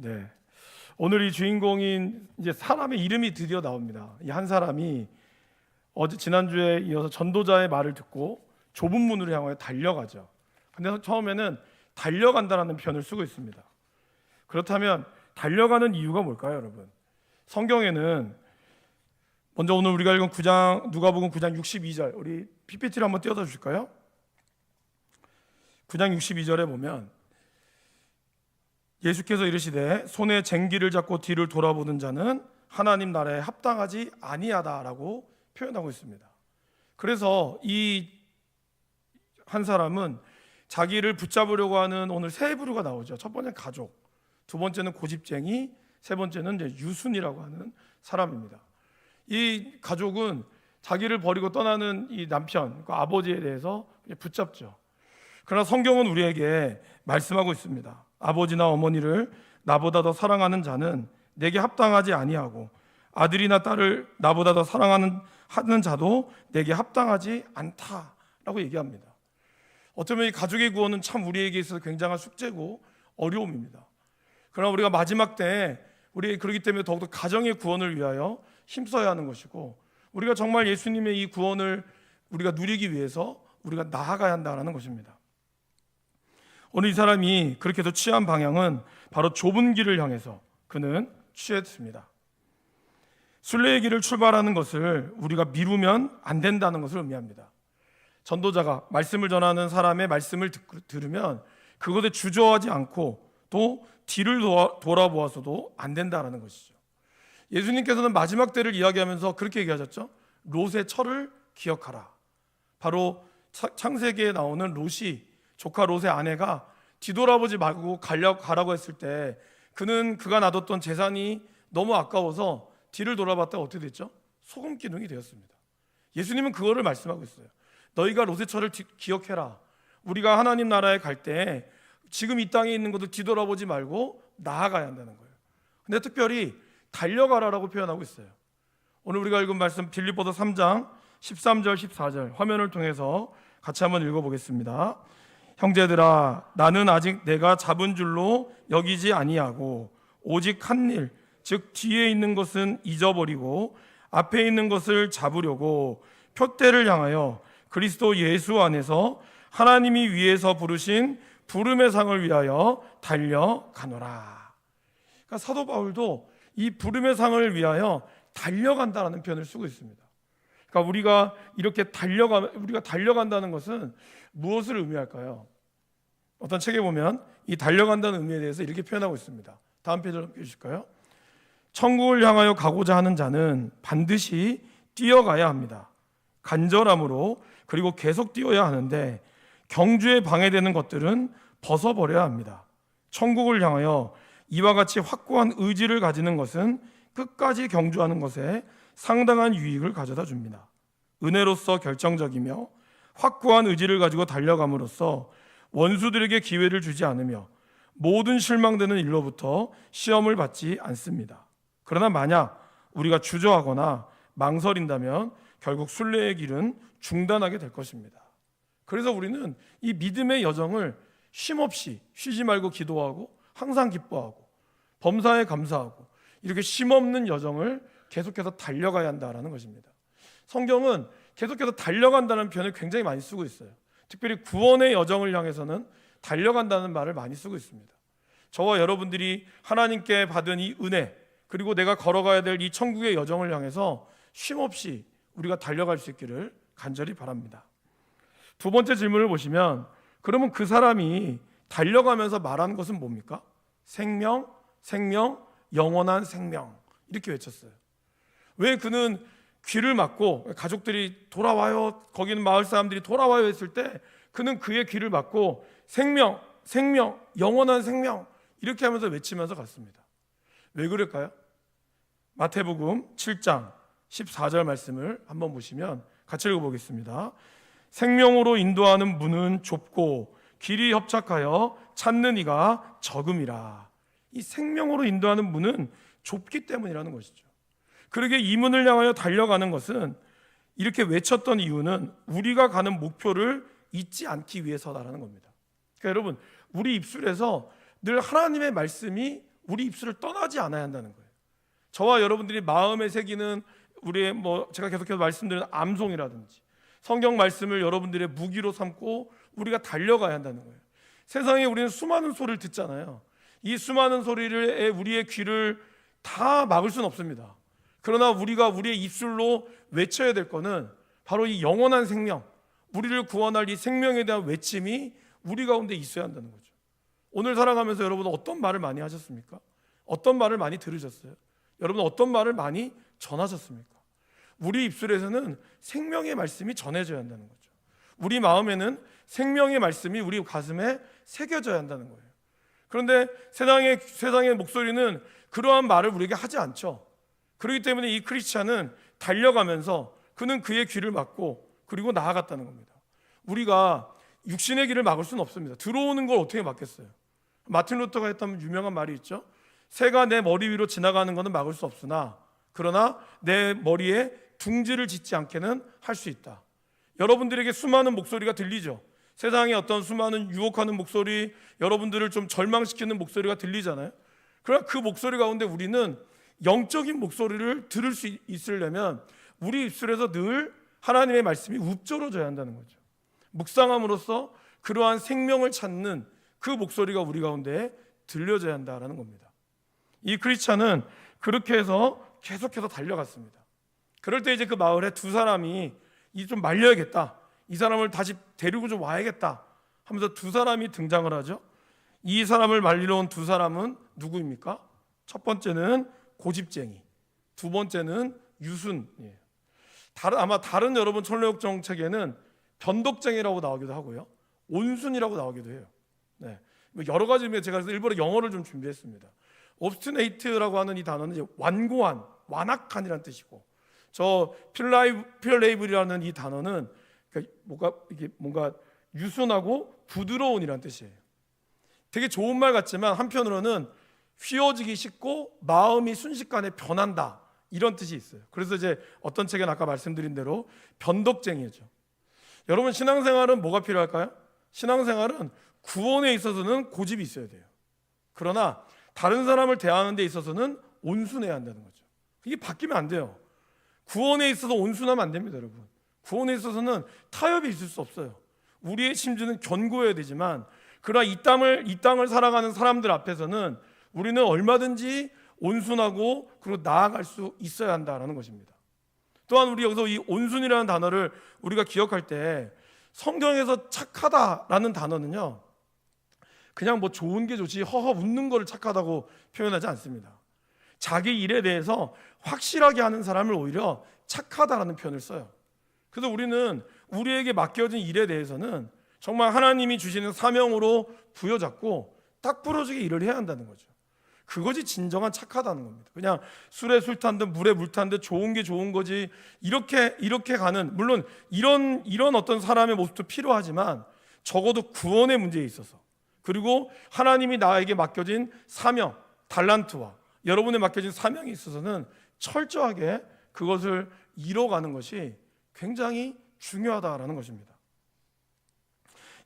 네. 오늘 이 주인공인 이제 사람의 이름이 드디어 나옵니다. 이 한 사람이 지난주에 이어서 전도자의 말을 듣고 좁은 문으로 향하여 달려가죠. 근데 처음에는 달려간다라는 표현을 쓰고 있습니다. 그렇다면 달려가는 이유가 뭘까요, 여러분? 성경에는 먼저 오늘 우리가 읽은 누가복음 9장 62절, 우리 PPT를 한번 띄워서 주실까요? 9장 62절에 보면 예수께서 이르시되 손에 쟁기를 잡고 뒤를 돌아보는 자는 하나님 나라에 합당하지 아니하다라고 표현하고 있습니다. 그래서 이 한 사람은 자기를 붙잡으려고 하는 오늘 세 부류가 나오죠. 첫 번째는 가족, 두 번째는 고집쟁이, 세 번째는 이제 유순이라고 하는 사람입니다. 이 가족은 자기를 버리고 떠나는 이 남편, 그 아버지에 대해서 붙잡죠. 그러나 성경은 우리에게 말씀하고 있습니다. 아버지나 어머니를 나보다 더 사랑하는 자는 내게 합당하지 아니하고 아들이나 딸을 나보다 더 사랑하는 자도 내게 합당하지 않다라고 얘기합니다. 어쩌면 이 가족의 구원은 참 우리에게 있어서 굉장한 숙제고 어려움입니다. 그러나 우리가 마지막 때 그렇기 때문에 더욱더 가정의 구원을 위하여 힘써야 하는 것이고, 우리가 정말 예수님의 이 구원을 우리가 누리기 위해서 우리가 나아가야 한다는 것입니다. 오늘 이 사람이 그렇게 해서 취한 방향은 바로 좁은 길을 향해서 그는 취했습니다. 순례의 길을 출발하는 것을 우리가 미루면 안 된다는 것을 의미합니다. 전도자가 말씀을 전하는 사람의 말씀을 들으면 그것에 주저하지 않고 또 뒤를 돌아보아서도 안 된다는 것이죠. 예수님께서는 마지막 때를 이야기하면서 그렇게 얘기하셨죠. 롯의 철을 기억하라. 바로 창세기에 나오는 롯이, 조카 롯의 아내가 뒤돌아보지 말고 가라고 했을 때 그가 놔뒀던 재산이 너무 아까워서 뒤를 돌아봤다가 어떻게 됐죠? 소금 기둥이 되었습니다. 예수님은 그거를 말씀하고 있어요. 너희가 롯의 철을 기억해라. 우리가 하나님 나라에 갈 때 지금 이 땅에 있는 것을 뒤돌아보지 말고 나아가야 한다는 거예요. 근데 특별히 달려가라라고 표현하고 있어요. 오늘 우리가 읽은 말씀 빌립보서 3장 13절 14절 화면을 통해서 같이 한번 읽어보겠습니다. 형제들아, 나는 아직 내가 잡은 줄로 여기지 아니하고 오직 한 일, 즉 뒤에 있는 것은 잊어버리고 앞에 있는 것을 잡으려고 표대를 향하여 그리스도 예수 안에서 하나님이 위에서 부르신 부름의 상을 위하여 달려가노라. 그러니까 사도 바울도 이 부름의 상을 위하여 달려간다라는 표현을 쓰고 있습니다. 그러니까 우리가 이렇게 달려간다는 것은 무엇을 의미할까요? 어떤 책에 보면 이 달려간다는 의미에 대해서 이렇게 표현하고 있습니다. 다음 페이지로 넘겨주실까요? 천국을 향하여 가고자 하는 자는 반드시 뛰어가야 합니다. 간절함으로, 그리고 계속 뛰어야 하는데 경주에 방해되는 것들은 벗어버려야 합니다. 천국을 향하여 이와 같이 확고한 의지를 가지는 것은 끝까지 경주하는 것에 상당한 유익을 가져다 줍니다. 은혜로서 결정적이며 확고한 의지를 가지고 달려감으로써 원수들에게 기회를 주지 않으며 모든 실망되는 일로부터 시험을 받지 않습니다. 그러나 만약 우리가 주저하거나 망설인다면 결국 순례의 길은 중단하게 될 것입니다. 그래서 우리는 이 믿음의 여정을 쉼없이, 쉬지 말고 기도하고 항상 기뻐하고 범사에 감사하고 이렇게 쉼없는 여정을 계속해서 달려가야 한다는 것입니다. 성경은 계속해서 달려간다는 표현을 굉장히 많이 쓰고 있어요. 특별히 구원의 여정을 향해서는 달려간다는 말을 많이 쓰고 있습니다. 저와 여러분들이 하나님께 받은 이 은혜, 그리고 내가 걸어가야 될 이 천국의 여정을 향해서 쉼없이 우리가 달려갈 수 있기를 간절히 바랍니다. 두 번째 질문을 보시면, 그러면 그 사람이 달려가면서 말하는 것은 뭡니까? 생명, 영원한 생명, 이렇게 외쳤어요. 왜 그는 귀를 막고, 가족들이 돌아와요, 거기는 마을 사람들이 돌아와요 했을 때 그는 그의 귀를 막고 생명, 영원한 생명, 이렇게 하면서 외치면서 갔습니다. 왜 그럴까요? 마태복음 7장 14절 말씀을 한번 보시면 같이 읽어보겠습니다. 생명으로 인도하는 문은 좁고 길이 협착하여 찾는 이가 적음이라. 이 생명으로 인도하는 문은 좁기 때문이라는 것이죠. 그러게 이 문을 향하여 달려가는 것은, 이렇게 외쳤던 이유는 우리가 가는 목표를 잊지 않기 위해서다라는 겁니다. 그러니까 여러분, 우리 입술에서 늘 하나님의 말씀이 우리 입술을 떠나지 않아야 한다는 거예요. 저와 여러분들이 마음에 새기는 우리의 제가 계속해서 말씀드리는 암송이라든지 성경 말씀을 여러분들의 무기로 삼고 우리가 달려가야 한다는 거예요. 세상에 우리는 수많은 소리를 듣잖아요. 이 수많은 소리를 우리의 귀를 다 막을 수는 없습니다. 그러나 우리가 우리의 입술로 외쳐야 될 거는 바로 이 영원한 생명, 우리를 구원할 이 생명에 대한 외침이 우리 가운데 있어야 한다는 거죠. 오늘 살아가면서 여러분 어떤 말을 많이 하셨습니까? 어떤 말을 많이 들으셨어요? 여러분 어떤 말을 많이 전하셨습니까? 우리 입술에서는 생명의 말씀이 전해져야 한다는 거죠. 우리 마음에는 생명의 말씀이 우리 가슴에 새겨져야 한다는 거예요. 그런데 세상의 목소리는 그러한 말을 우리에게 하지 않죠. 그렇기 때문에 이 크리스찬은 달려가면서 그는 그의 귀를 막고 그리고 나아갔다는 겁니다. 우리가 육신의 길을 막을 수는 없습니다. 들어오는 걸 어떻게 막겠어요? 마틴 루터가 했던 유명한 말이 있죠. 새가 내 머리 위로 지나가는 것은 막을 수 없으나 그러나 내 머리에 둥지를 짓지 않게는 할 수 있다. 여러분들에게 수많은 목소리가 들리죠. 세상에 어떤 수많은 유혹하는 목소리, 여러분들을 좀 절망시키는 목소리가 들리잖아요. 그러나 그 목소리 가운데 우리는 영적인 목소리를 들을 수 있으려면 우리 입술에서 늘 하나님의 말씀이 읊조려져야 한다는 거죠. 묵상함으로써 그러한 생명을 찾는 그 목소리가 우리 가운데 들려져야 한다는 겁니다. 이 크리스찬은 그렇게 해서 계속해서 달려갔습니다. 그럴 때 이제 그 마을에 두 사람이 좀 말려야겠다, 이 사람을 다시 데리고 좀 와야겠다 하면서 두 사람이 등장을 하죠. 이 사람을 말리러 온 두 사람은 누구입니까? 첫 번째는 고집쟁이, 두 번째는 유순이에요. 아마 다른 여러분 천로역정 책에는 변덕쟁이라고 나오기도 하고요, 온순이라고 나오기도 해요. 네. 여러 가지 제가 일부러 영어를 좀 준비했습니다. obstinate라고 하는 이 단어는 이제 완고한, 완악한이라는 뜻이고, 저 pliable이라는 이 단어는 뭔가 유순하고 부드러운이라는 뜻이에요. 되게 좋은 말 같지만 한편으로는 휘어지기 쉽고 마음이 순식간에 변한다, 이런 뜻이 있어요. 그래서 이제 어떤 책엔 아까 말씀드린 대로 변덕쟁이죠. 여러분 신앙생활은 뭐가 필요할까요? 신앙생활은 구원에 있어서는 고집이 있어야 돼요. 그러나 다른 사람을 대하는 데 있어서는 온순해야 한다는 거죠. 이게 바뀌면 안 돼요. 구원에 있어서 온순하면 안 됩니다, 여러분. 구원에 있어서는 타협이 있을 수 없어요. 우리의 심지는 견고해야 되지만 그러나 이 땅을 살아가는 사람들 앞에서는 우리는 얼마든지 온순하고 그리고 나아갈 수 있어야 한다는 것입니다. 또한 우리 여기서 이 온순이라는 단어를 우리가 기억할 때 성경에서 착하다라는 단어는요, 그냥 좋은 게 좋지 허허 웃는 거를 착하다고 표현하지 않습니다. 자기 일에 대해서 확실하게 하는 사람을 오히려 착하다라는 표현을 써요. 그래서 우리는 우리에게 맡겨진 일에 대해서는 정말 하나님이 주시는 사명으로 부여잡고 딱 부러지게 일을 해야 한다는 거죠. 그것이 진정한 착하다는 겁니다. 그냥 술에 술 탄 듯 물에 물 탄 듯 좋은 게 좋은 거지, 이렇게 가는, 물론 이런 어떤 사람의 모습도 필요하지만 적어도 구원의 문제에 있어서, 그리고 하나님이 나에게 맡겨진 사명, 달란트와 여러분에 맡겨진 사명에 있어서는 철저하게 그것을 이뤄가는 것이 굉장히 중요하다라는 것입니다.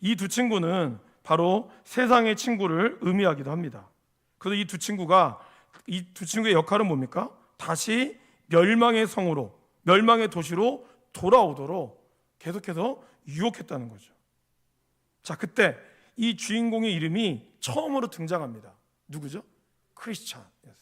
이 두 친구는 바로 세상의 친구를 의미하기도 합니다. 그래서 이 두 친구의 역할은 뭡니까? 다시 멸망의 도시로 돌아오도록 계속해서 유혹했다는 거죠. 자, 그때 이 주인공의 이름이 처음으로 등장합니다. 누구죠? 크리스찬이었어요.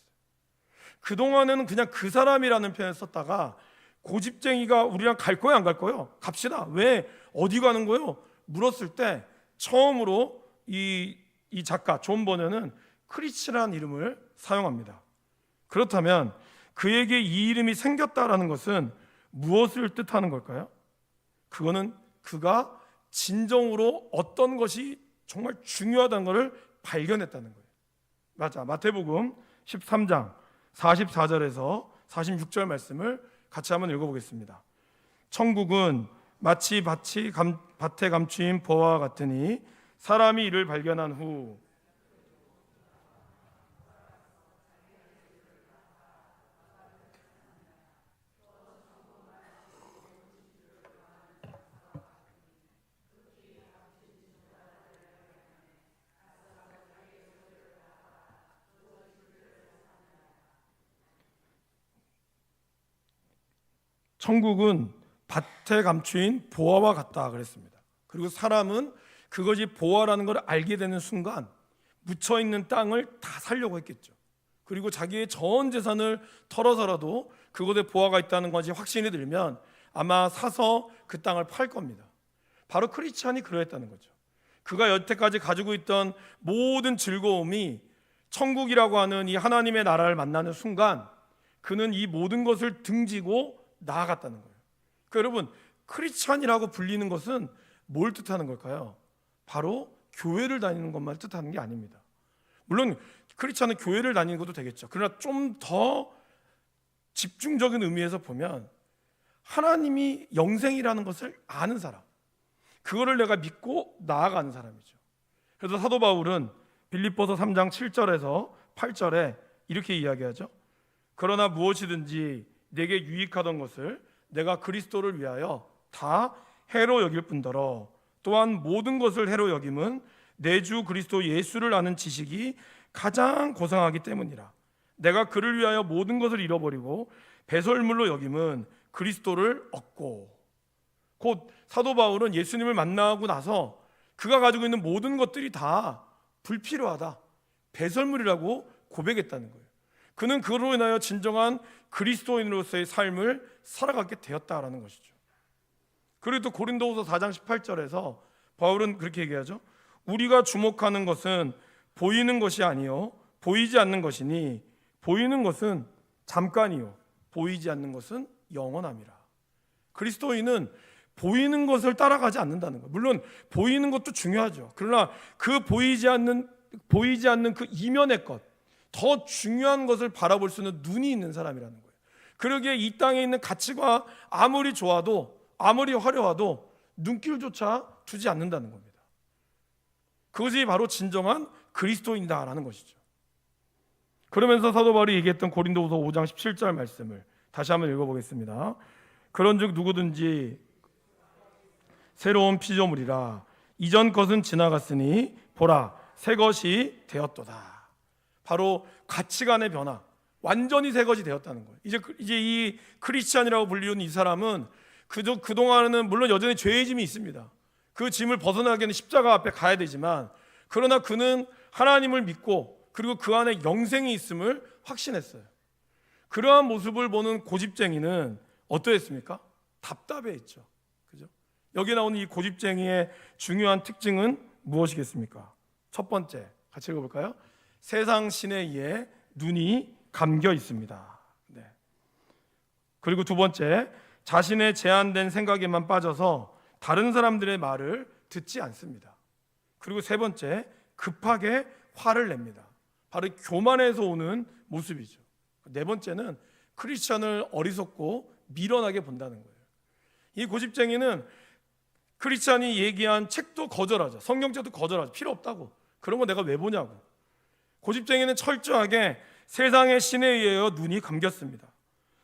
그동안에는 그냥 그 사람이라는 표현을 썼다가 고집쟁이가 우리랑 갈 거야 안 갈 거요? 갑시다. 왜? 어디 가는 거요? 물었을 때 처음으로 이 작가 존 버너는 크리스라는 이름을 사용합니다. 그렇다면 그에게 이 이름이 생겼다라는 것은 무엇을 뜻하는 걸까요? 그거는 그가 진정으로 어떤 것이 정말 중요하다는 것을 발견했다는 거예요. 맞아. 마태복음 13장 44절에서 46절 말씀을 같이 한번 읽어보겠습니다. 천국은 마치 밭에 감추인 보화와 같으니 사람이 이를 발견한 후 천국은 밭에 감추인 보화와 같다 그랬습니다. 그리고 사람은 그것이 보화라는 걸 알게 되는 순간 묻혀있는 땅을 다 살려고 했겠죠. 그리고 자기의 전 재산을 털어서라도 그곳에 보화가 있다는 것이 확신이 들면 아마 사서 그 땅을 팔 겁니다. 바로 크리스찬이 그러했다는 거죠. 그가 여태까지 가지고 있던 모든 즐거움이 천국이라고 하는 이 하나님의 나라를 만나는 순간 그는 이 모든 것을 등지고 나아갔다는 거예요. 그러니까 여러분, 크리스찬이라고 불리는 것은 뭘 뜻하는 걸까요? 바로 교회를 다니는 것만 뜻하는 게 아닙니다. 물론 크리스찬은 교회를 다니는 것도 되겠죠. 그러나 좀 더 집중적인 의미에서 보면 하나님이 영생이라는 것을 아는 사람, 그거를 내가 믿고 나아가는 사람이죠. 그래서 사도 바울은 빌립보서 3장 7절에서 8절에 이렇게 이야기하죠. 그러나 무엇이든지 내게 유익하던 것을 내가 그리스도를 위하여 다 해로 여길 뿐더러 또한 모든 것을 해로 여김은 내 주 그리스도 예수를 아는 지식이 가장 고상하기 때문이라. 내가 그를 위하여 모든 것을 잃어버리고 배설물로 여김은 그리스도를 얻고. 곧 사도 바울은 예수님을 만나고 나서 그가 가지고 있는 모든 것들이 다 불필요하다, 배설물이라고 고백했다는 거예요. 그는 그로 인하여 진정한 그리스도인으로서의 삶을 살아가게 되었다라는 것이죠. 그리고 또 고린도후서 4장 18절에서 바울은 그렇게 얘기하죠. 우리가 주목하는 것은 보이는 것이 아니요 보이지 않는 것이니 보이는 것은 잠깐이요 보이지 않는 것은 영원함이라. 그리스도인은 보이는 것을 따라가지 않는다는 거예요. 물론 보이는 것도 중요하죠. 그러나 그 보이지 않는 그 이면의 것, 더 중요한 것을 바라볼 수 있는 눈이 있는 사람이라는 거예요. 그러기에 이 땅에 있는 가치가 아무리 좋아도 아무리 화려해도 눈길조차 두지 않는다는 겁니다. 그것이 바로 진정한 그리스도인이다라는 것이죠. 그러면서 사도 바울이 얘기했던 고린도후서 5장 17절 말씀을 다시 한번 읽어보겠습니다. 그런즉 누구든지 새로운 피조물이라 이전 것은 지나갔으니 보라 새 것이 되었도다. 바로 가치관의 변화, 완전히 새 것이 되었다는 거예요. 이제 이 크리스찬이라고 불리는 이 사람은 그동안은 물론 여전히 죄의 짐이 있습니다. 그 짐을 벗어나기에는 십자가 앞에 가야 되지만 그러나 그는 하나님을 믿고 그리고 그 안에 영생이 있음을 확신했어요. 그러한 모습을 보는 고집쟁이는 어떠했습니까? 답답해했죠. 그죠? 여기 나오는 이 고집쟁이의 중요한 특징은 무엇이겠습니까? 첫 번째, 같이 읽어볼까요? 세상 신에 의해 눈이 감겨 있습니다. 네. 그리고 두 번째, 자신의 제한된 생각에만 빠져서 다른 사람들의 말을 듣지 않습니다. 그리고 세 번째, 급하게 화를 냅니다. 바로 교만에서 오는 모습이죠. 네 번째는 크리스찬을 어리석고 미련하게 본다는 거예요. 이 고집쟁이는 크리스찬이 얘기한 책도 거절하죠. 성경책도 거절하죠. 필요 없다고. 그런 거 내가 왜 보냐고. 고집쟁이는 철저하게 세상의 신에 의하여 눈이 감겼습니다.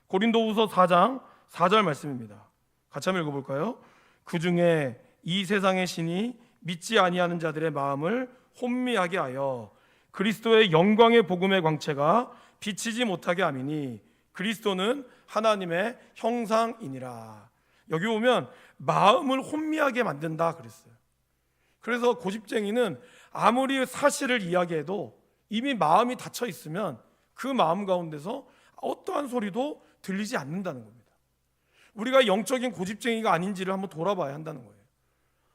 고린도후서 4장 4절 말씀입니다. 같이 한번 읽어볼까요? 그 중에 이 세상의 신이 믿지 아니하는 자들의 마음을 혼미하게 하여 그리스도의 영광의 복음의 광채가 비치지 못하게 함이니 그리스도는 하나님의 형상이니라. 여기 보면 마음을 혼미하게 만든다 그랬어요. 그래서 고집쟁이는 아무리 사실을 이야기해도 이미 마음이 닫혀 있으면 그 마음 가운데서 어떠한 소리도 들리지 않는다는 겁니다. 우리가 영적인 고집쟁이가 아닌지를 한번 돌아봐야 한다는 거예요.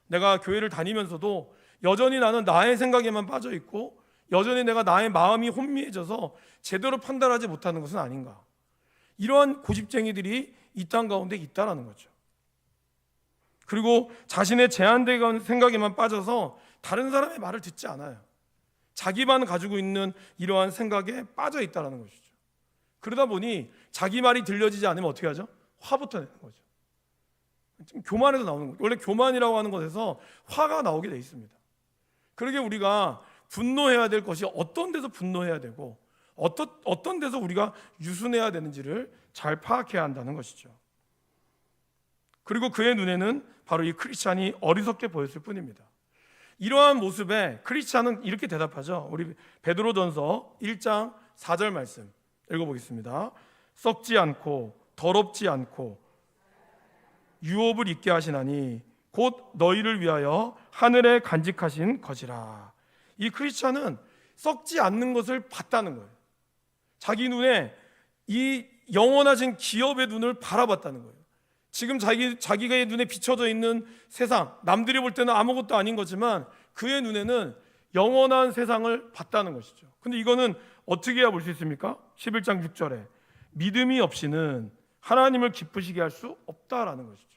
내가 교회를 다니면서도 여전히 나는 나의 생각에만 빠져 있고 여전히 내가 나의 마음이 혼미해져서 제대로 판단하지 못하는 것은 아닌가. 이러한 고집쟁이들이 이 땅 가운데 있다라는 거죠. 그리고 자신의 제한된 생각에만 빠져서 다른 사람의 말을 듣지 않아요. 자기만 가지고 있는 이러한 생각에 빠져 있다라는 것이죠. 그러다 보니 자기 말이 들려지지 않으면 어떻게 하죠? 화부터 내는 거죠. 교만에서 나오는 거죠. 원래 교만이라고 하는 것에서 화가 나오게 돼 있습니다. 그러게 우리가 분노해야 될 것이 어떤 데서 분노해야 되고 어떤 데서 우리가 유순해야 되는지를 잘 파악해야 한다는 것이죠. 그리고 그의 눈에는 바로 이 크리스찬이 어리석게 보였을 뿐입니다. 이러한 모습에 크리스찬은 이렇게 대답하죠. 우리 베드로전서 1장 4절 말씀 읽어보겠습니다. 썩지 않고 더럽지 않고 유업을 있게 하시나니 곧 너희를 위하여 하늘에 간직하신 것이라. 이 크리스찬은 썩지 않는 것을 봤다는 거예요. 자기 눈에 이 영원하신 기업의 눈을 바라봤다는 거예요. 지금 자기가 눈에 비춰져 있는 세상, 남들이 볼 때는 아무것도 아닌 거지만 그의 눈에는 영원한 세상을 봤다는 것이죠. 근데 이거는 어떻게 해야 볼 수 있습니까? 11장 6절에 믿음이 없이는 하나님을 기쁘시게 할 수 없다라는 것이죠.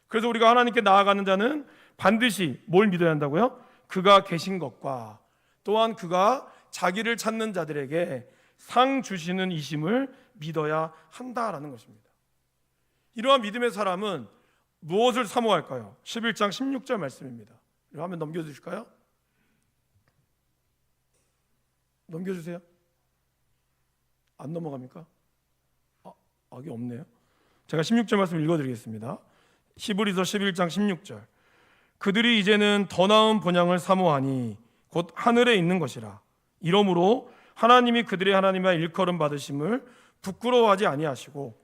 그래서 우리가 하나님께 나아가는 자는 반드시 뭘 믿어야 한다고요? 그가 계신 것과 또한 그가 자기를 찾는 자들에게 상 주시는 이심을 믿어야 한다라는 것입니다. 이러한 믿음의 사람은 무엇을 사모할까요? 11장 16절 말씀입니다. 화면 넘겨주실까요? 넘겨주세요. 안 넘어갑니까? 이게 없네요. 제가 16절 말씀 읽어드리겠습니다. 히브리서 11장 16절. 그들이 이제는 더 나은 본향을 사모하니 곧 하늘에 있는 것이라. 이러므로 하나님이 그들의 하나님과 일컬음 받으심을 부끄러워하지 아니하시고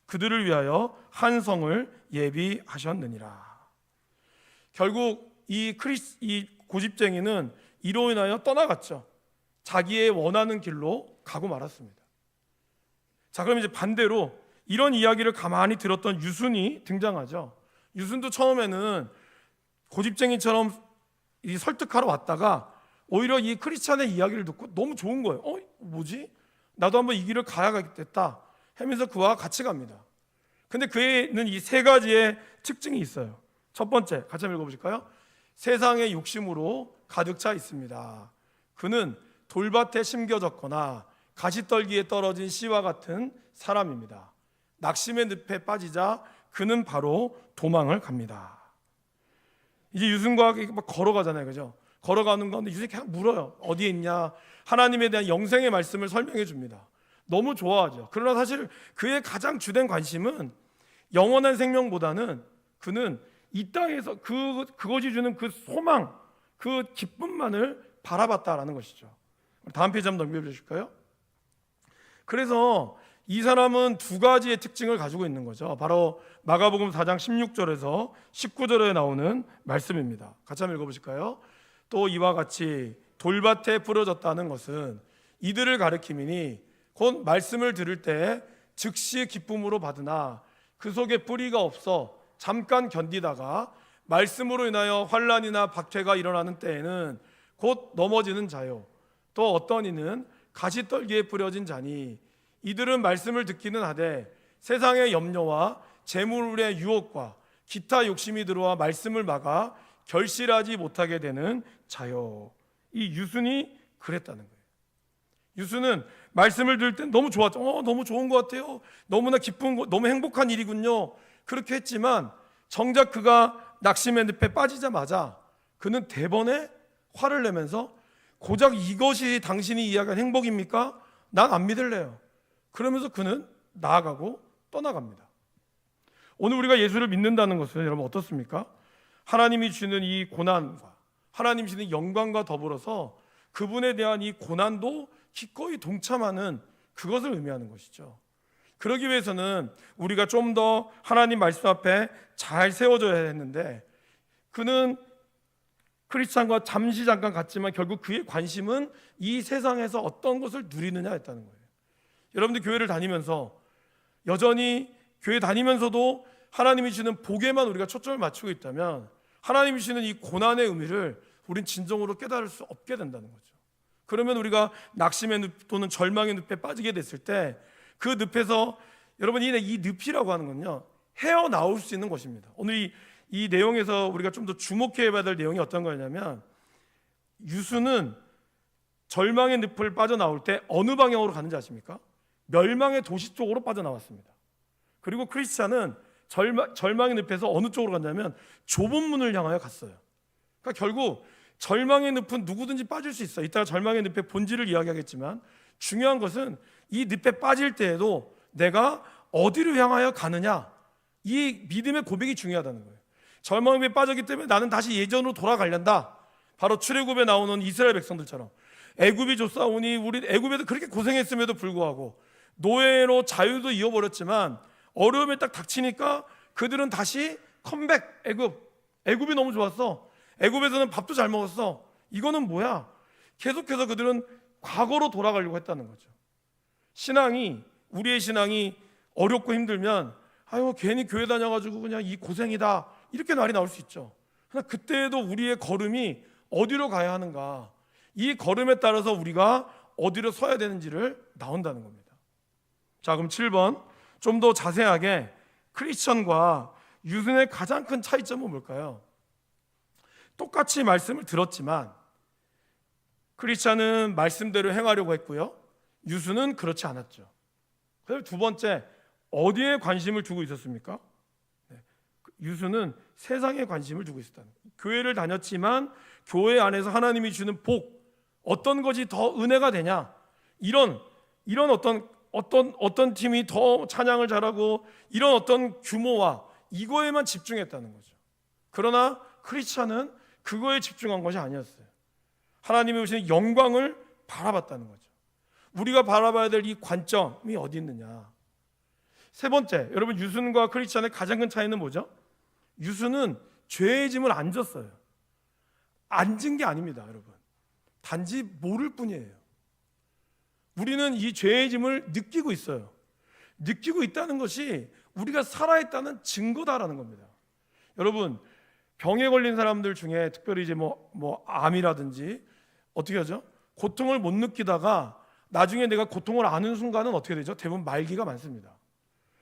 그들을 위하여 한 성을 예비하셨느니라. 결국 이 고집쟁이는 이로 인하여 떠나갔죠. 자기의 원하는 길로 가고 말았습니다. 자, 그럼 이제 반대로 이런 이야기를 가만히 들었던 유순이 등장하죠. 유순도 처음에는 고집쟁이처럼 설득하러 왔다가 오히려 이 크리스찬의 이야기를 듣고 너무 좋은 거예요. 뭐지? 나도 한번 이 길을 가야겠다 하면서 그와 같이 갑니다. 근데 그에는 이 세 가지의 특징이 있어요. 첫 번째, 같이 한번 읽어보실까요? 세상의 욕심으로 가득 차 있습니다. 그는 돌밭에 심겨졌거나 가시떨기에 떨어진 씨와 같은 사람입니다. 낙심의 늪에 빠지자 그는 바로 도망을 갑니다. 이제 유순과 막 걸어가잖아요, 그죠? 걸어가는 가운데 유순이 그냥 물어요. 어디에 있냐? 하나님에 대한 영생의 말씀을 설명해 줍니다. 너무 좋아하죠. 그러나 사실 그의 가장 주된 관심은 영원한 생명보다는 그는 이 땅에서 그것이 주는 그 소망, 그 기쁨만을 바라봤다라는 것이죠. 다음 페이지 한번 넘겨주실까요? 그래서 이 사람은 두 가지의 특징을 가지고 있는 거죠. 바로 마가복음 4장 16절에서 19절에 나오는 말씀입니다. 같이 한번 읽어보실까요? 또 이와 같이 돌밭에 뿌려졌다는 것은 이들을 가리킴이니 곧 말씀을 들을 때 즉시 기쁨으로 받으나 그 속에 뿌리가 없어 잠깐 견디다가 말씀으로 인하여 환난이나 박해가 일어나는 때에는 곧 넘어지는 자요. 또 어떤 이는 가시떨기에 뿌려진 자니 이들은 말씀을 듣기는 하되 세상의 염려와 재물의 유혹과 기타 욕심이 들어와 말씀을 막아 결실하지 못하게 되는 자요. 이 유순이 그랬다는 거예요. 유순은 말씀을 들을 때 너무 좋았죠. 너무 좋은 것 같아요. 너무나 기쁜 거, 너무 행복한 일이군요. 그렇게 했지만 정작 그가 낙심의 늪에 빠지자마자 그는 대번에 화를 내면서 고작 이것이 당신이 이야기한 행복입니까? 난 안 믿을래요. 그러면서 그는 나아가고 떠나갑니다. 오늘 우리가 예수를 믿는다는 것은 여러분 어떻습니까? 하나님이 주는 이 고난과 하나님이 주는 영광과 더불어서 그분에 대한 이 고난도 기꺼이 동참하는 그것을 의미하는 것이죠. 그러기 위해서는 우리가 좀 더 하나님 말씀 앞에 잘 세워져야 했는데 그는 크리스찬과 잠깐 갔지만 결국 그의 관심은 이 세상에서 어떤 것을 누리느냐였다는 거예요. 여러분들 교회를 다니면서 여전히 교회 다니면서도 하나님이 주는 복에만 우리가 초점을 맞추고 있다면 하나님이 주시는 이 고난의 의미를 우린 진정으로 깨달을 수 없게 된다는 거죠. 그러면 우리가 낙심의 늪 또는 절망의 늪에 빠지게 됐을 때 그 늪에서 여러분 이 늪이라고 하는 건요 헤어나올 수 있는 것입니다. 오늘 이 내용에서 우리가 좀 더 주목해야 될 내용이 어떤 거냐면 유수는 절망의 늪을 빠져나올 때 어느 방향으로 가는지 아십니까? 멸망의 도시 쪽으로 빠져나왔습니다. 그리고 크리스찬은 절망의 늪에서 어느 쪽으로 갔냐면 좁은 문을 향하여 갔어요. 그러니까 결국 절망의 늪은 누구든지 빠질 수 있어요. 이따가 절망의 늪의 본질을 이야기하겠지만 중요한 것은 이 늪에 빠질 때에도 내가 어디로 향하여 가느냐, 이 믿음의 고백이 중요하다는 거예요. 절망의 늪에 빠졌기 때문에 나는 다시 예전으로 돌아가련다. 바로 출애굽에 나오는 이스라엘 백성들처럼 애굽이 쫓아오니 우리 애굽에도 그렇게 고생했음에도 불구하고 노예로 자유도 이어버렸지만 어려움에 딱 닥치니까 그들은 다시 컴백. 애굽이 너무 좋았어. 애굽에서는 밥도 잘 먹었어. 이거는 뭐야? 계속해서 그들은 과거로 돌아가려고 했다는 거죠. 우리의 신앙이 어렵고 힘들면 아유 괜히 교회 다녀가지고 그냥 이 고생이다 이렇게 말이 나올 수 있죠. 그러나 그때에도 우리의 걸음이 어디로 가야 하는가, 이 걸음에 따라서 우리가 어디로 서야 되는지를 나온다는 겁니다. 자, 그럼 7번 좀 더 자세하게 크리스천과 유순의 가장 큰 차이점은 뭘까요? 똑같이 말씀을 들었지만 크리스천은 말씀대로 행하려고 했고요, 유수는 그렇지 않았죠. 그다음에 두 번째, 어디에 관심을 두고 있었습니까? 유수는 세상에 관심을 두고 있었다는 거예요. 교회를 다녔지만 교회 안에서 하나님이 주는 복, 어떤 것이 더 은혜가 되냐, 이런 어떤 팀이 더 찬양을 잘하고 이런 어떤 규모와 이거에만 집중했다는 거죠. 그러나 크리스찬은 그거에 집중한 것이 아니었어요. 하나님이 주시는 영광을 바라봤다는 거죠. 우리가 바라봐야 될 이 관점이 어디 있느냐. 세 번째, 여러분 유순과 크리스찬의 가장 큰 차이는 뭐죠? 유순은 죄의 짐을 안 졌어요. 앉은 게 아닙니다, 여러분. 단지 모를 뿐이에요. 우리는 이 죄의 짐을 느끼고 있어요. 느끼고 있다는 것이 우리가 살아있다는 증거다라는 겁니다. 여러분, 병에 걸린 사람들 중에 특별히 이제 뭐 암이라든지 어떻게 하죠? 고통을 못 느끼다가 나중에 내가 고통을 아는 순간은 어떻게 되죠? 대부분 말기가 많습니다.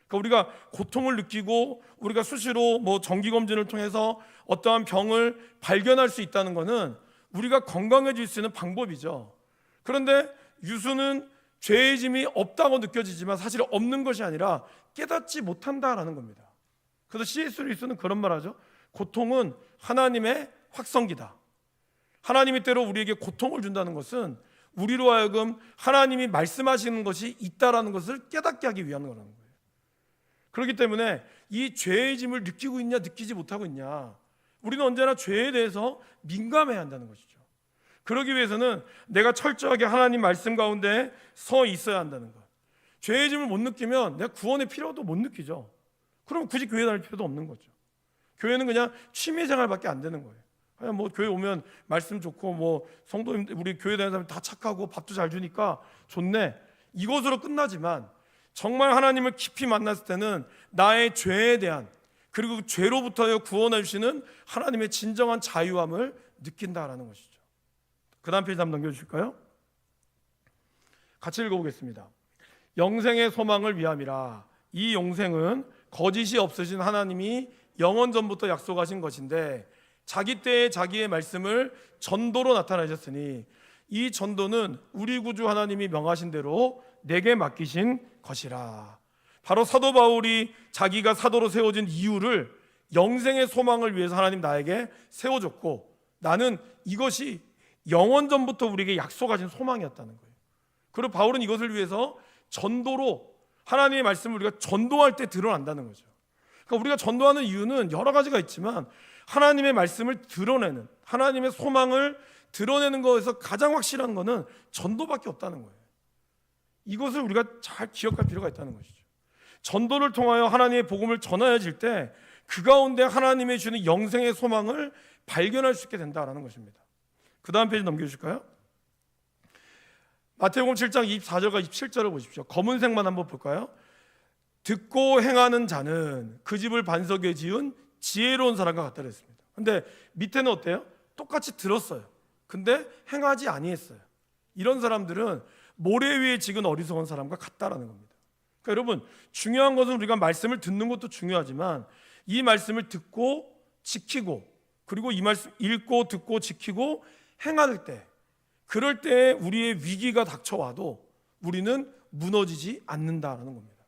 그러니까 우리가 고통을 느끼고 우리가 수시로 정기 검진을 통해서 어떠한 병을 발견할 수 있다는 것은 우리가 건강해질 수 있는 방법이죠. 그런데 유수는 죄의 짐이 없다고 느껴지지만 사실 없는 것이 아니라 깨닫지 못한다라는 겁니다. 그래서 C.S. 루이스는 그런 말 하죠. 고통은 하나님의 확성기다. 하나님이 때로 우리에게 고통을 준다는 것은 우리로 하여금 하나님이 말씀하시는 것이 있다라는 것을 깨닫게 하기 위한 거라는 거예요. 그렇기 때문에 이 죄의 짐을 느끼고 있냐 느끼지 못하고 있냐, 우리는 언제나 죄에 대해서 민감해야 한다는 것이죠. 그러기 위해서는 내가 철저하게 하나님 말씀 가운데 서 있어야 한다는 것. 죄의 짐을 못 느끼면 내가 구원의 필요도 못 느끼죠. 그럼 굳이 교회 다닐 필요도 없는 거죠. 교회는 그냥 취미생활밖에 안 되는 거예요. 그냥 교회 오면 말씀 좋고 성도님 우리 교회 다니는 사람 다 착하고 밥도 잘 주니까 좋네, 이것으로 끝나지만 정말 하나님을 깊이 만났을 때는 나의 죄에 대한, 그리고 그 죄로부터 구원해 주시는 하나님의 진정한 자유함을 느낀다라는 것이죠. 그 다음 페이지 한번 넘겨주실까요? 같이 읽어보겠습니다. 영생의 소망을 위함이라. 이 영생은 거짓이 없으신 하나님이 영원 전부터 약속하신 것인데 자기 때에 자기의 말씀을 전도로 나타내셨으니 이 전도는 우리 구주 하나님이 명하신 대로 내게 맡기신 것이라. 바로 사도 바울이 자기가 사도로 세워진 이유를 영생의 소망을 위해서 하나님 나에게 세워줬고, 나는 이것이 영원 전부터 우리에게 약속하신 소망이었다는 거예요. 그리고 바울은 이것을 위해서 전도로 하나님의 말씀을 우리가 전도할 때 드러난다는 거죠. 그러니까 우리가 전도하는 이유는 여러 가지가 있지만 하나님의 말씀을 드러내는, 하나님의 소망을 드러내는 것에서 가장 확실한 것은 전도밖에 없다는 거예요. 이것을 우리가 잘 기억할 필요가 있다는 것이죠. 전도를 통하여 하나님의 복음을 전하여질 때 그 가운데 하나님의 주는 영생의 소망을 발견할 수 있게 된다는 것입니다. 그 다음 페이지 넘겨주실까요? 마태복음 7장 24절과 27절을 보십시오. 검은색만 한번 볼까요? 듣고 행하는 자는 그 집을 반석에 지은 지혜로운 사람과 같다 그랬습니다. 근데 밑에는 어때요? 똑같이 들었어요. 근데 행하지 아니했어요. 이런 사람들은 모래 위에 찍은 어리석은 사람과 같다라는 겁니다. 그러니까 여러분, 중요한 것은 우리가 말씀을 듣는 것도 중요하지만 이 말씀을 듣고 지키고, 그리고 이 말씀 읽고 듣고 지키고 행할 때, 그럴 때 우리의 위기가 닥쳐와도 우리는 무너지지 않는다라는 겁니다.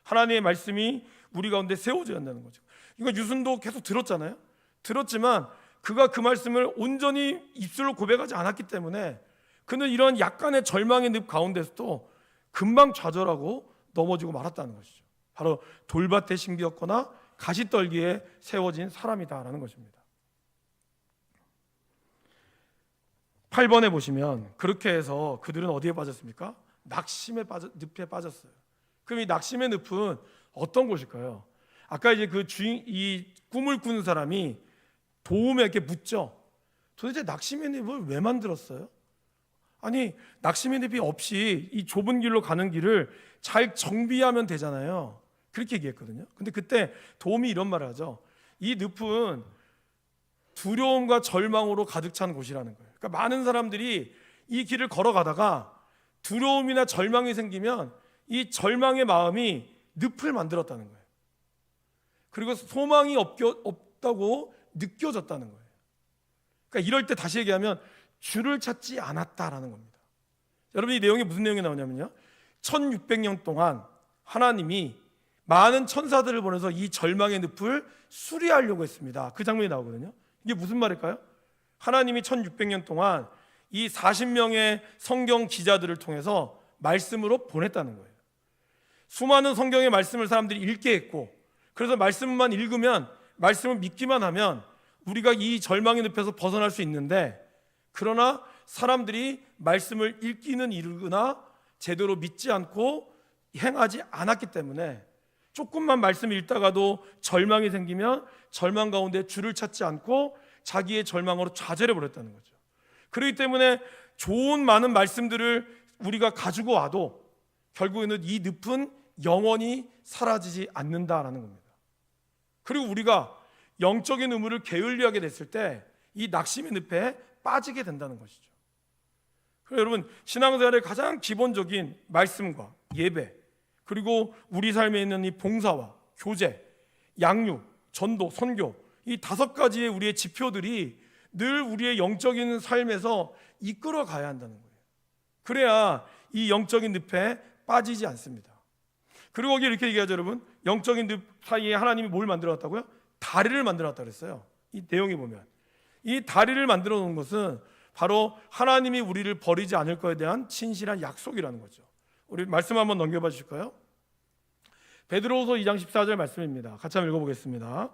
하나님의 말씀이 우리 가운데 세워져야 한다는 거죠. 이거 유순도 계속 들었잖아요. 들었지만 그가 그 말씀을 온전히 입술로 고백하지 않았기 때문에 그는 이런 약간의 절망의 늪 가운데서도 금방 좌절하고 넘어지고 말았다는 것이죠. 바로 돌밭에 심기었거나 가시떨기에 세워진 사람이다라는 것입니다. 8번에 보시면 그렇게 해서 그들은 어디에 빠졌습니까? 늪에 빠졌어요. 그럼 이 낙심의 늪은 어떤 곳일까요? 아까 이제 이 꿈을 꾸는 사람이 도움에게 묻죠. 도대체 낙심의 늪을 왜 만들었어요? 아니, 낙심의 늪이 없이 이 좁은 길로 가는 길을 잘 정비하면 되잖아요. 그렇게 얘기했거든요. 근데 그때 도움이 이런 말을 하죠. 이 늪은 두려움과 절망으로 가득 찬 곳이라는 거예요. 그러니까 많은 사람들이 이 길을 걸어가다가 두려움이나 절망이 생기면 이 절망의 마음이 늪을 만들었다는 거예요. 그리고 소망이 없다고 느껴졌다는 거예요. 그러니까 이럴 때 다시 얘기하면 주를 찾지 않았다라는 겁니다. 여러분, 이 내용이 무슨 내용이 나오냐면요, 1600년 동안 하나님이 많은 천사들을 보내서 이 절망의 늪을 수리하려고 했습니다. 그 장면이 나오거든요. 이게 무슨 말일까요? 하나님이 1600년 동안 이 40명의 성경 기자들을 통해서 말씀으로 보냈다는 거예요. 수많은 성경의 말씀을 사람들이 읽게 했고, 그래서 말씀만 읽으면, 말씀을 믿기만 하면 우리가 이 절망의 늪에서 벗어날 수 있는데, 그러나 사람들이 말씀을 읽기는 읽으나 제대로 믿지 않고 행하지 않았기 때문에 조금만 말씀을 읽다가도 절망이 생기면 절망 가운데 주를 찾지 않고 자기의 절망으로 좌절해 버렸다는 거죠. 그렇기 때문에 좋은 많은 말씀들을 우리가 가지고 와도 결국에는 이 늪은 영원히 사라지지 않는다라는 겁니다. 그리고 우리가 영적인 의무를 게을리하게 됐을 때 이 낙심의 늪에 빠지게 된다는 것이죠. 그래서 여러분, 신앙생활의 가장 기본적인 말씀과 예배, 그리고 우리 삶에 있는 이 봉사와 교제, 양육, 전도, 선교, 이 5가지의 우리의 지표들이 늘 우리의 영적인 삶에서 이끌어 가야 한다는 거예요. 그래야 이 영적인 늪에 빠지지 않습니다. 그리고 거기 이렇게 얘기하죠, 여러분. 영적인 늪 사이에 하나님이 뭘 만들어놨다고요? 다리를 만들어놨다고 그랬어요. 이 내용에 보면 이 다리를 만들어 놓은 것은 바로 하나님이 우리를 버리지 않을 것에 대한 진실한 약속이라는 거죠. 우리 말씀 한번 넘겨봐 주실까요? 베드로후서 2장 14절 말씀입니다. 같이 한번 읽어보겠습니다.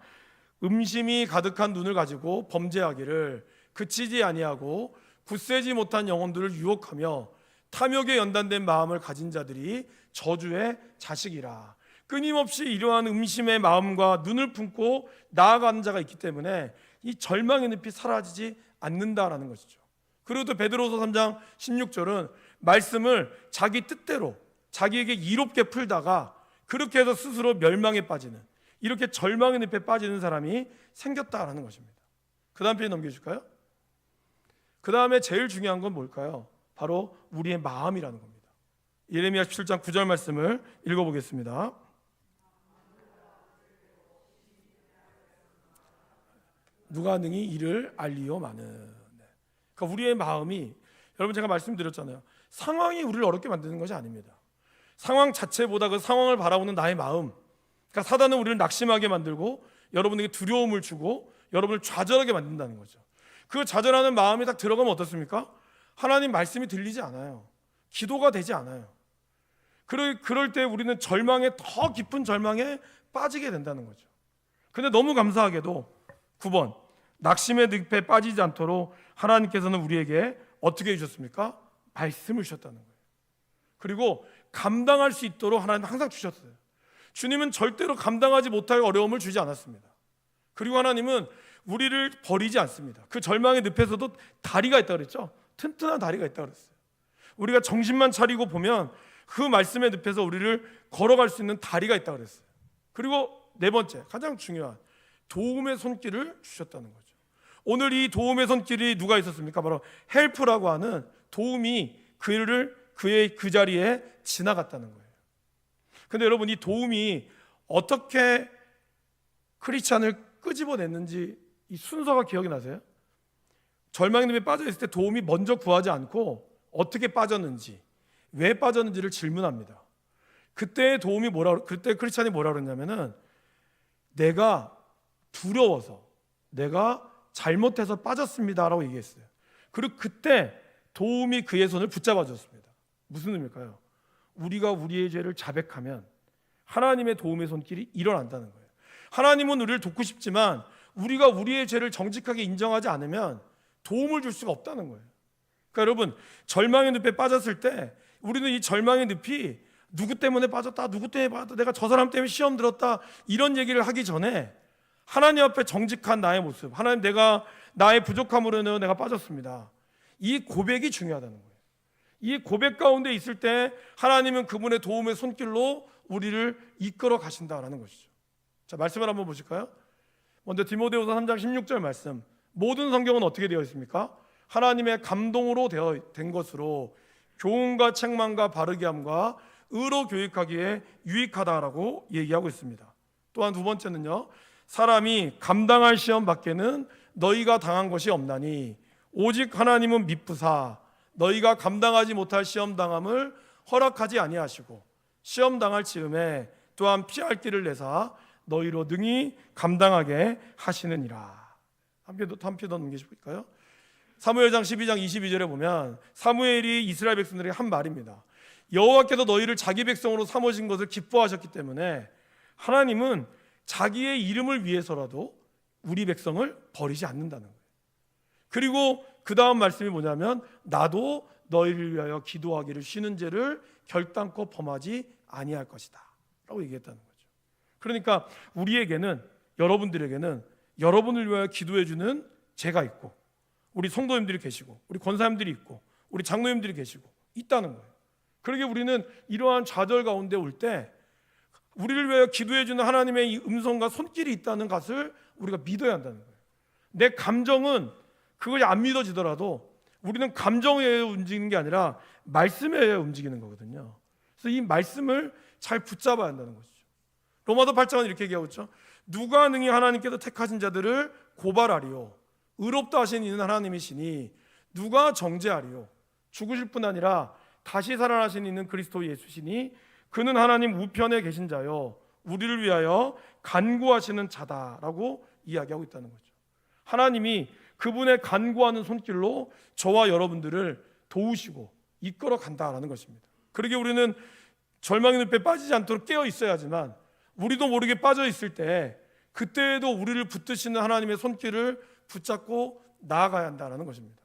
음심이 가득한 눈을 가지고 범죄하기를 그치지 아니하고 굳세지 못한 영혼들을 유혹하며 탐욕에 연단된 마음을 가진 자들이 저주의 자식이라. 끊임없이 이러한 음심의 마음과 눈을 품고 나아가는 자가 있기 때문에 이 절망의 늪이 사라지지 않는다라는 것이죠. 그리고 또 베드로서 3장 16절은 말씀을 자기 뜻대로 자기에게 이롭게 풀다가 그렇게 해서 스스로 멸망에 빠지는, 이렇게 절망의 늪에 빠지는 사람이 생겼다라는 것입니다. 그 다음 페이지 넘겨줄까요? 그 다음에 제일 중요한 건 뭘까요? 바로 우리의 마음이라는 겁니다. 예레미야 17장 9절 말씀을 읽어보겠습니다. 누가 능히 이를 알리오마는. 그러니까 우리의 마음이, 여러분 제가 말씀드렸잖아요. 상황이 우리를 어렵게 만드는 것이 아닙니다. 상황 자체보다 그 상황을 바라보는 나의 마음, 그러니까 사단은 우리를 낙심하게 만들고 여러분에게 두려움을 주고 여러분을 좌절하게 만든다는 거죠. 그 좌절하는 마음이 딱 들어가면 어떻습니까? 하나님 말씀이 들리지 않아요. 기도가 되지 않아요. 그럴 때 우리는 절망에, 더 깊은 절망에 빠지게 된다는 거죠. 근데 너무 감사하게도 9번, 낙심의 늪에 빠지지 않도록 하나님께서는 우리에게 어떻게 해주셨습니까? 말씀을 주셨다는 거예요. 그리고 감당할 수 있도록 하나님은 항상 주셨어요. 주님은 절대로 감당하지 못할 어려움을 주지 않았습니다. 그리고 하나님은 우리를 버리지 않습니다. 그 절망의 늪에서도 다리가 있다고 그랬죠. 튼튼한 다리가 있다고 그랬어요. 우리가 정신만 차리고 보면 그 말씀의 늪에서 우리를 걸어갈 수 있는 다리가 있다고 그랬어요. 그리고 4번째, 가장 중요한 도움의 손길을 주셨다는 거죠. 오늘 이 도움의 손길이 누가 있었습니까? 바로 헬프라고 하는 도움이 그의 그 자리에 지나갔다는 거예요. 근데 여러분, 이 도움이 어떻게 크리스찬을 끄집어냈는지 이 순서가 기억이 나세요? 절망의 늪에 빠져 있을 때 도움이 먼저 구하지 않고 어떻게 빠졌는지, 왜 빠졌는지를 질문합니다. 그때 도움이 그때 크리스찬이 뭐라 그랬냐면은, 내가 두려워서, 내가 잘못해서 빠졌습니다라고 얘기했어요. 그리고 그때 도움이 그의 손을 붙잡아 줬습니다. 무슨 의미일까요? 우리가 우리의 죄를 자백하면 하나님의 도움의 손길이 일어난다는 거예요. 하나님은 우리를 돕고 싶지만 우리가 우리의 죄를 정직하게 인정하지 않으면 도움을 줄 수가 없다는 거예요. 그러니까 여러분, 절망의 늪에 빠졌을 때 우리는 이 절망의 늪이 누구 때문에 빠졌다, 누구 때문에 빠졌다, 내가 저 사람 때문에 시험 들었다, 이런 얘기를 하기 전에 하나님 앞에 정직한 나의 모습, 하나님, 내가 나의 부족함으로 인해 내가 빠졌습니다, 이 고백이 중요하다는 거예요. 이 고백 가운데 있을 때 하나님은 그분의 도움의 손길로 우리를 이끌어 가신다라는 것이죠. 자, 말씀을 한번 보실까요? 먼저 디모데후서 3장 16절 말씀. 모든 성경은 어떻게 되어 있습니까? 하나님의 감동으로 된 것으로 교훈과 책망과 바르게 함과 의로 교육하기에 유익하다라고 얘기하고 있습니다. 또한 두 번째는요, 사람이 감당할 시험 밖에는 너희가 당한 것이 없나니 오직 하나님은 미쁘사 너희가 감당하지 못할 시험 당함을 허락하지 아니하시고 시험 당할 즈음에 또한 피할 길을 내사 너희로 능히 감당하게 하시느니라. 함께 더 넘기실까요? 사무엘상 12장 22절에 보면 사무엘이 이스라엘 백성들에게 한 말입니다. 여호와께서 너희를 자기 백성으로 삼으신 것을 기뻐하셨기 때문에 하나님은 자기의 이름을 위해서라도 우리 백성을 버리지 않는다는 거예요. 그리고 그 다음 말씀이 뭐냐면 나도 너희를 위하여 기도하기를 쉬는 죄를 결단코 범하지 아니할 것이다 라고 얘기했다는 거죠. 그러니까 우리에게는, 여러분들에게는 여러분을 위하여 기도해 주는 죄가 있고, 우리 성도님들이 계시고, 우리 권사님들이 있고, 우리 장로님들이 계시고 있다는 거예요. 그러게 우리는 이러한 좌절 가운데 올 때 우리를 위하여 기도해 주는 하나님의 이 음성과 손길이 있다는 것을 우리가 믿어야 한다는 거예요. 내 감정은 그것이 안 믿어지더라도 우리는 감정에 의해 움직이는 게 아니라 말씀에 의해 움직이는 거거든요. 그래서 이 말씀을 잘 붙잡아야 한다는 것이죠. 로마서 8장은 이렇게 얘기하고 있죠. 누가 능히 하나님께서 택하신 자들을 고발하리요, 의롭다 하신 이는 하나님이시니 누가 정죄하리요, 죽으실 뿐 아니라 다시 살아나신 이는 그리스도 예수시니 그는 하나님 우편에 계신 자요 우리를 위하여 간구하시는 자다라고 이야기하고 있다는 거죠. 하나님이 그분의 간구하는 손길로 저와 여러분들을 도우시고 이끌어 간다라는 것입니다. 그러게 우리는 절망의 늪에 빠지지 않도록 깨어 있어야지만 우리도 모르게 빠져 있을 때 그때에도 우리를 붙드시는 하나님의 손길을 붙잡고 나아가야 한다는 것입니다.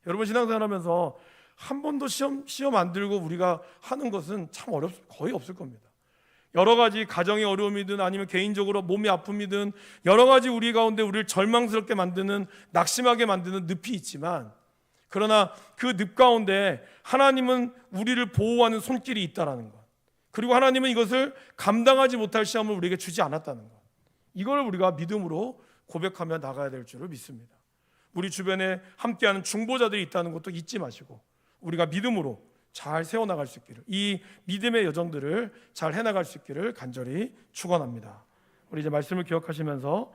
여러분, 신앙생활하면서 한 번도 시험 안 들고 우리가 하는 것은 참 거의 없을 겁니다. 여러 가지 가정의 어려움이든 아니면 개인적으로 몸이 아픔이든 여러 가지 우리 가운데 우리를 절망스럽게 만드는, 낙심하게 만드는 늪이 있지만, 그러나 그 늪 가운데 하나님은 우리를 보호하는 손길이 있다라는 것, 그리고 하나님은 이것을 감당하지 못할 시험을 우리에게 주지 않았다는 것, 이걸 우리가 믿음으로 고백하며 나가야 될 줄을 믿습니다. 우리 주변에 함께하는 중보자들이 있다는 것도 잊지 마시고 우리가 믿음으로 잘 세워나갈 수 있기를, 이 믿음의 여정들을 잘 해나갈 수 있기를 간절히 축원합니다. 우리 이제 말씀을 기억하시면서